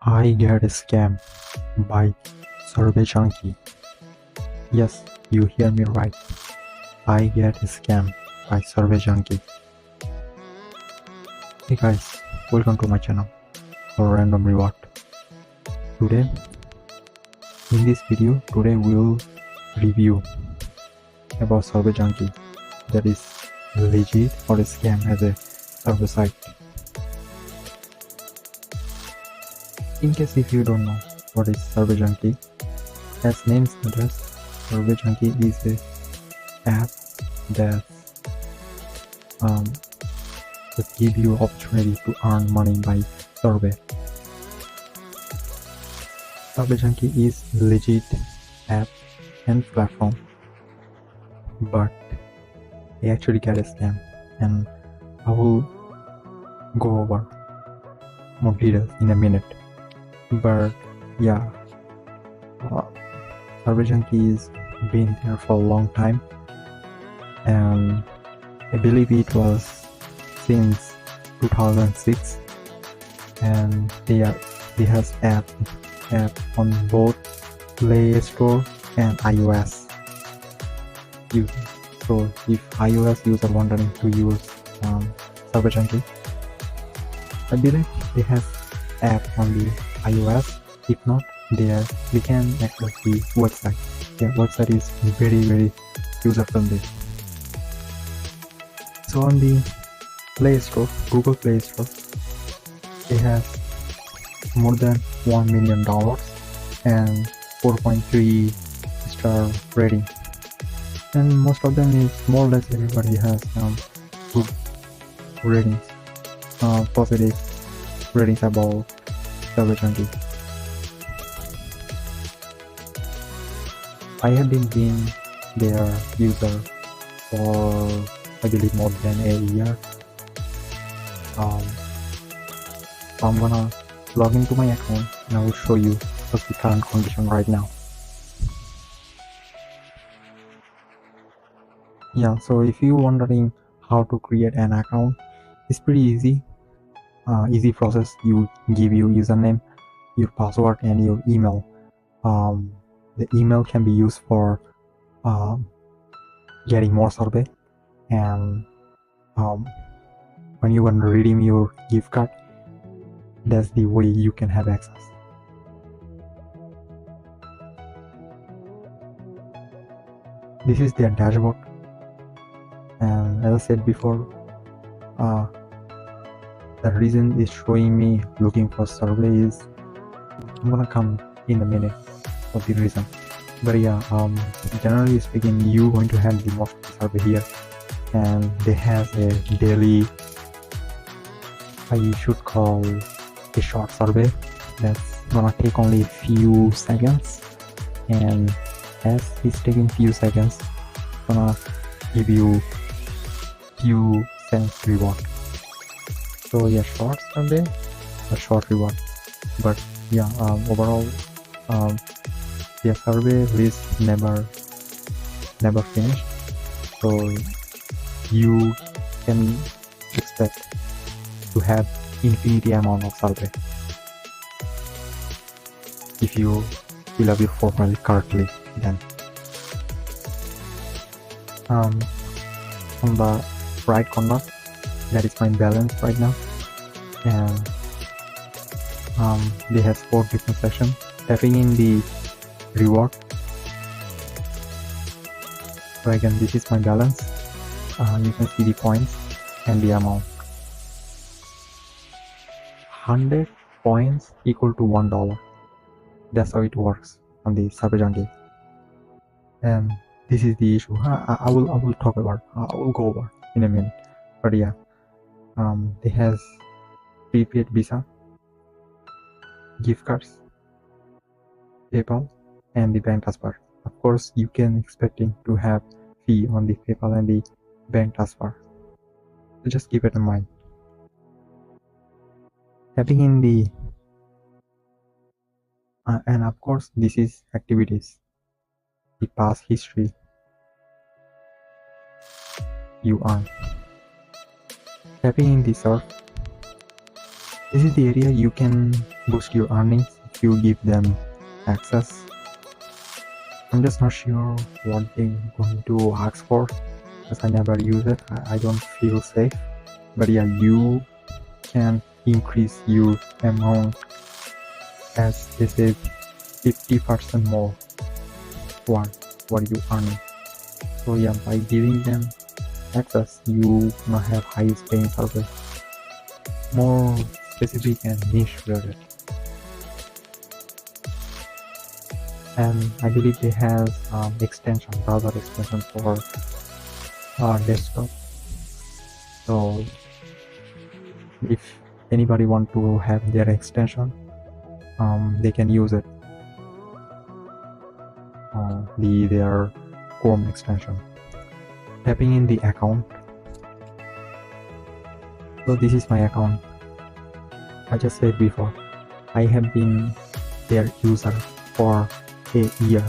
I get scammed by Junkie. Yes, you hear me right. I get scammed by Junkie. Hey guys, welcome to my channel for random reward. Today, in this video, we will review about Junkie, that is legit or a scam as a server site. In case if you don't know what is Junkie, as name suggests, Junkie is a app that give you opportunity to earn money by survey. Junkie is legit app and platform, but they actually get a scam, and I will go over more details in a minute. But yeah, Junkie is been there for a long time, and I believe it was since 2006, and they has app on both Play Store and iOS user. So if iOS user wondering to use Junkie, I believe they have app on the iOS. If not, we can access the website. Their website is very user friendly. So on the Play Store, Google Play Store, they have more than $1 million and 4.3 star rating, and most of them is more or less everybody has good ratings, positive ratings about Junkie. I have been their user for I believe more than a year. So I'm gonna log into my account and I will show you what's the current condition right now. Yeah, so if you're wondering how to create an account, it's pretty easy. Easy process. You give your username, your password, and your email. The email can be used for getting more survey, and when you want to redeem your gift card, that's the way you can have access. This is their dashboard, and as I said before, the reason is showing me looking for survey is I'm gonna come in a minute for the reason. But yeah, generally speaking, you going to have the most survey here, and they have a daily, I should call a short survey that's gonna take only a few seconds, and as it's taking few seconds, it's gonna give you few cents reward. So yeah, short survey, a short reward. But yeah, overall, their survey is never finished, so you can expect to have infinity amount of survey if you fill up your profile correctly. Then on the right corner, that is my balance right now, and they have 4 different sections. Tapping in the reward, so again, this is my balance. You can see the points and the amount. 100 points equal to $1. That's how it works on the Junkie. And this is the issue. I will talk about. I will go over in a minute. But yeah, they has prepaid Visa, gift cards, PayPal, and the bank transfer. Of course, you can expecting to have fee on the PayPal and the bank transfer. So just keep it in mind. Tapping in the and of course, this is activities, the past history you earn. Tapping in the surf, This is the area you can boost your earnings if you give them access. I'm just not sure what they're going to ask for, because I never use it. I don't feel safe. But yeah, you can increase your amount, as they say, 50% more what you earn. So yeah, by giving them access, you gonna have highest paying service, more specific and niche related. And I believe they have browser extension for desktop. So if anybody want to have their extension, they can use it. Their Chrome extension. Tapping in the account. So this is my account. I just said before, I have been their user for a year,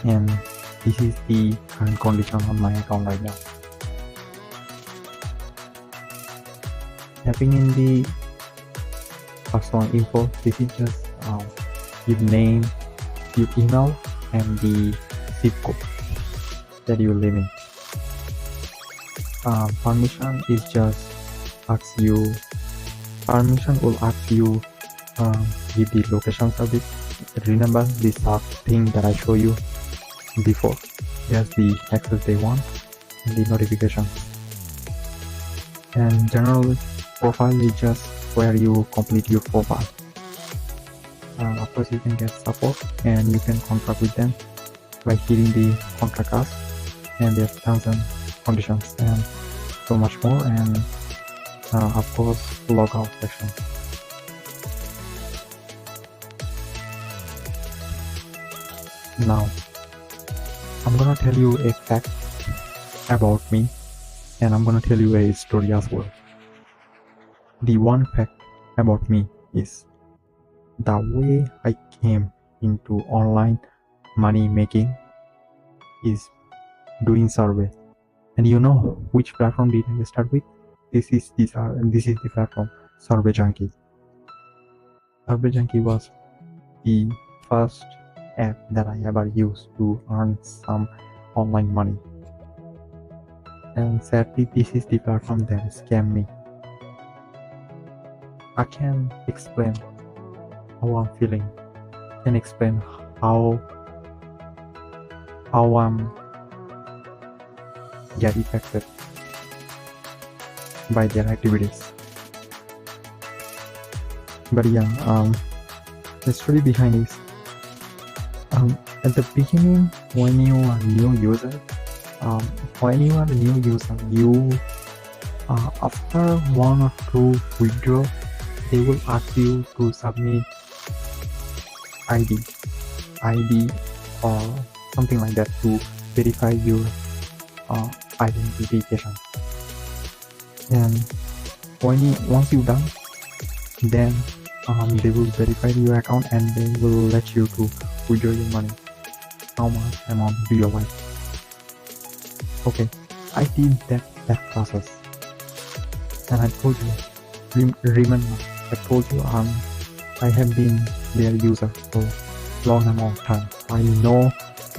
and this is the current condition on my account right now. Tapping in the personal info, this is just your name, your email, and the zip code that you live in. Permission is just permission will ask you give the location service. Remember this thing that I showed you before. There's the access they want and the notification. And general profile is just where you complete your profile. Of course, you can get support and you can contract with them by hitting the contract us, and there's terms and conditions and so much more, and of course logout section. Now I'm gonna tell you a fact about me, and I'm gonna tell you a story as well. The one fact about me is the way I came into online money making is doing survey. And you know which platform did I start with? This is the platform, Survey Junkie. Survey Junkie was the first app that I ever used to earn some online money. And sadly, this is the platform that scammed me. I can explain how I'm feeling. I can explain how I'm get affected by their activities. But yeah, the story behind is at the beginning, when you are a new user, you after one or two withdraw, they will ask you to submit ID or something like that to verify your identification. And once you're done, then they will verify your account and they will let you to withdraw your money. How much amount do you like? Okay, I did that process, and I told you, remember, I told you I have been their user for long amount of time. I know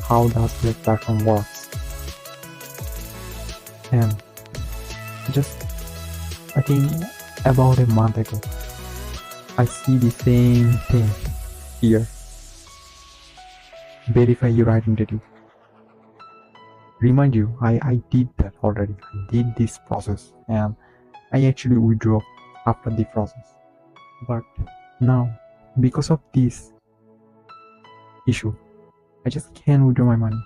how does their platform works. And just I think about a month ago, I see the same thing here. Verify your identity. Remind you, I did that already. I did this process and I actually withdrew after the process. But now, because of this issue, I just can't withdraw my money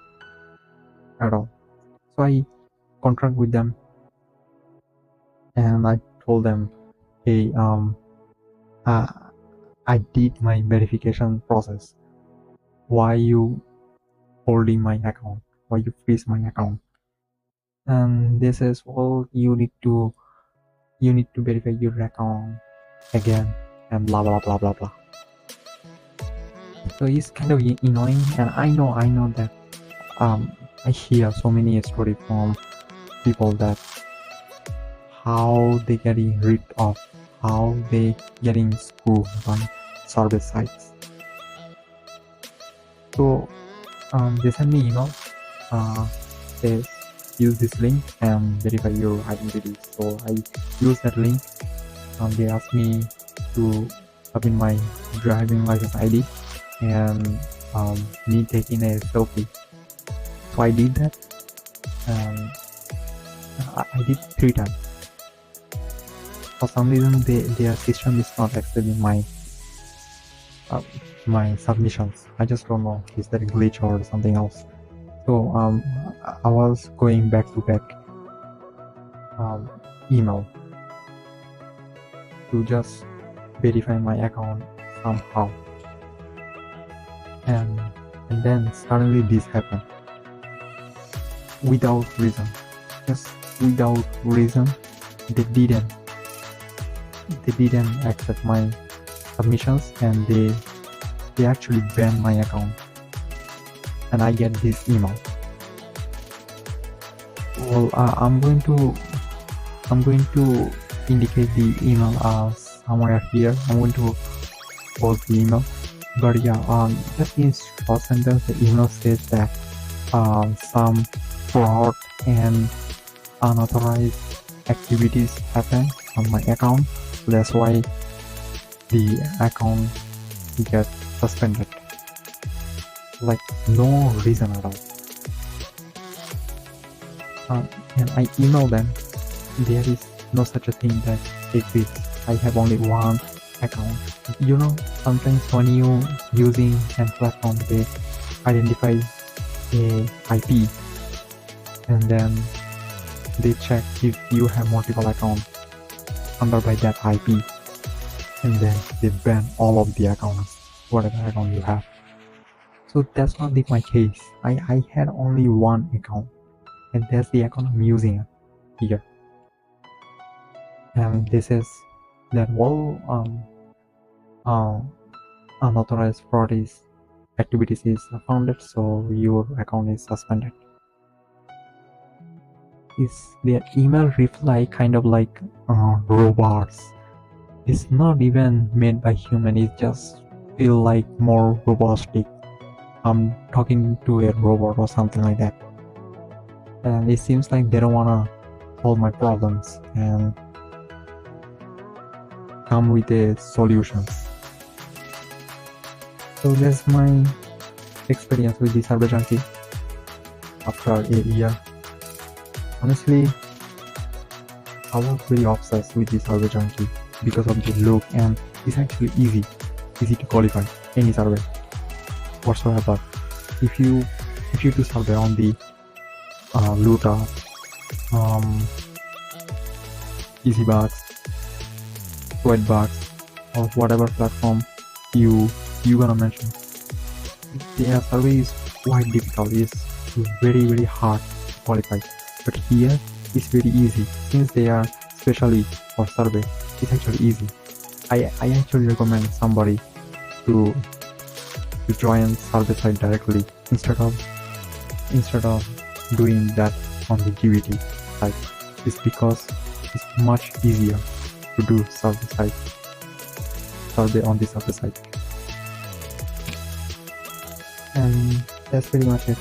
at all. So I contract with them and I told them, hey, I did my verification process. Why you holding my account? Why you freeze my account? And they says, well, you need to verify your account again and blah blah blah blah blah. So it's kind of annoying, and I know that I hear so many stories from people that how they getting rid of, how they getting screwed by survey sites. So they send me email, says use this link and verify your identity. So I use that link. They asked me to submit my driving license ID and me taking a selfie. So I did that. I did 3 times. For some reason, their system is not accepting my submissions. I just don't know. Is that a glitch or something else? So I was going back to back email to just verify my account somehow, and then suddenly this happened without reason. Just without reason, they didn't accept my submissions, and they actually banned my account, and I get this email. Well, I'm going to indicate the email somewhere here. I'm going to post the email, but yeah, just in short sentence, the email says that some fraud and unauthorized activities happen on my account. That's why the account gets suspended. Like no reason at all. And I email them. There is no such a thing that exists. I have only one account. You know, sometimes when you using an platform, they identify a IP, and then they check if you have multiple accounts under by that IP, and then they ban all of the accounts, whatever account you have. So that's not my case. I had only one account, and that's the account I'm using here. And this is that all unauthorized fraud activities is founded, so your account is suspended. Is their email reply kind of like robots? It's not even made by human. It just feel like more robotic. I'm talking to a robot or something like that, and it seems like they don't wanna solve my problems and come with the solutions. So that's my experience with the Cyber Junkie after a year. Honestly, I was very obsessed with the Cyber Junkie because of the look, and it's actually easy to qualify any survey whatsoever. If you do survey on the Luta, EasyBugs, Sweatbugs, or whatever platform you gonna mention, their survey is quite difficult. It's very hard to qualify. But here it's very easy since they are specially for survey. It's actually easy. I actually recommend somebody to join survey site directly instead of doing that on the GVT site. It's because it's much easier to do survey on the survey site. And that's pretty much it.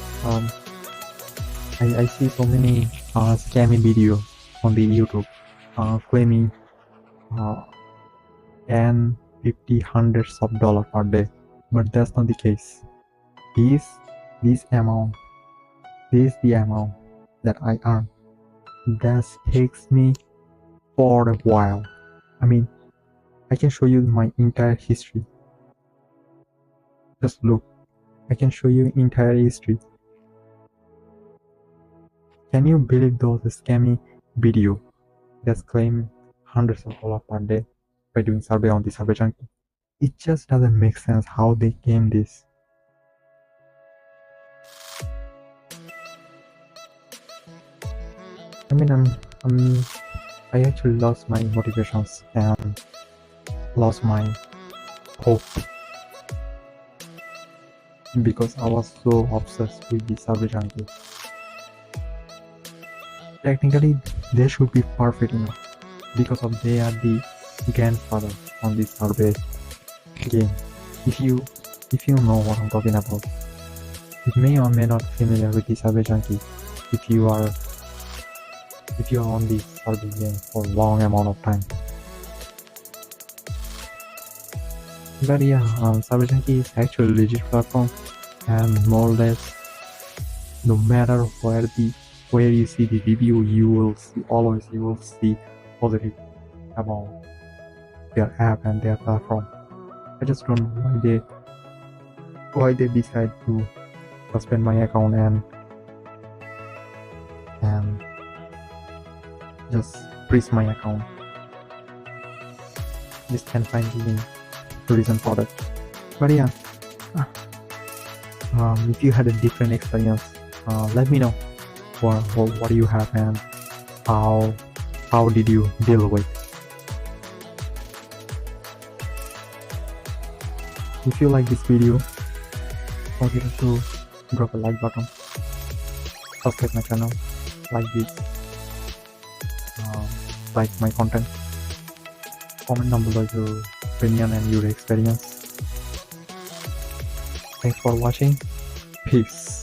I see so many scamming videos on the YouTube claiming 10, 50, hundreds of dollars per day, but that's not the case. This is the amount that I earn. That takes me for a while. I mean, I can show you my entire history. Just look. I can show you entire history. Can you believe those scammy video that's claiming hundreds of dollars per day by doing survey on the Cyber Junkie? It just doesn't make sense how they came this. I mean, I actually lost my motivations and lost my hope because I was so obsessed with the Cyber Junkie. Technically, they should be perfect enough because of they are the grandfather on this survey game. If you know what I'm talking about, you may or may not familiar with the survey junkie. If you are on this survey game for a long amount of time. But yeah, survey junkie is actually a legit platform, and more or less, no matter where you see the review, you will see positive about their app and their platform. I just don't know why they decide to suspend my account and just freeze my account. Just can't find the reason for that. But yeah, if you had a different experience, let me know what you have and how did you deal with. If you like this video, don't forget to drop a like button, subscribe my channel, like my content, comment down below your opinion and your experience. Thanks for watching. Peace.